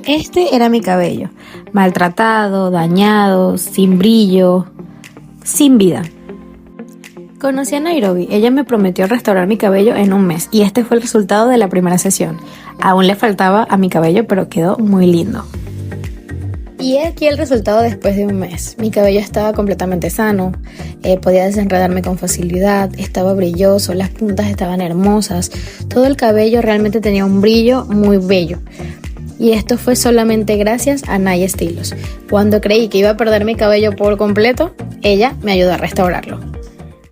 Este era mi cabello, maltratado, dañado, sin brillo, sin vida. Conocí a Nairobi, ella me prometió restaurar mi cabello en un mes y este fue el resultado de la primera sesión. Aún le faltaba a mi cabello, pero quedó muy lindo. Y aquí el resultado después de un mes. Mi cabello estaba completamente sano, podía desenredarme con facilidad, estaba brilloso, las puntas estaban hermosas, todo el cabello realmente tenía un brillo muy bello. Y esto fue solamente gracias a Nay Estilos. Cuando creí que iba a perder mi cabello por completo, ella me ayudó a restaurarlo.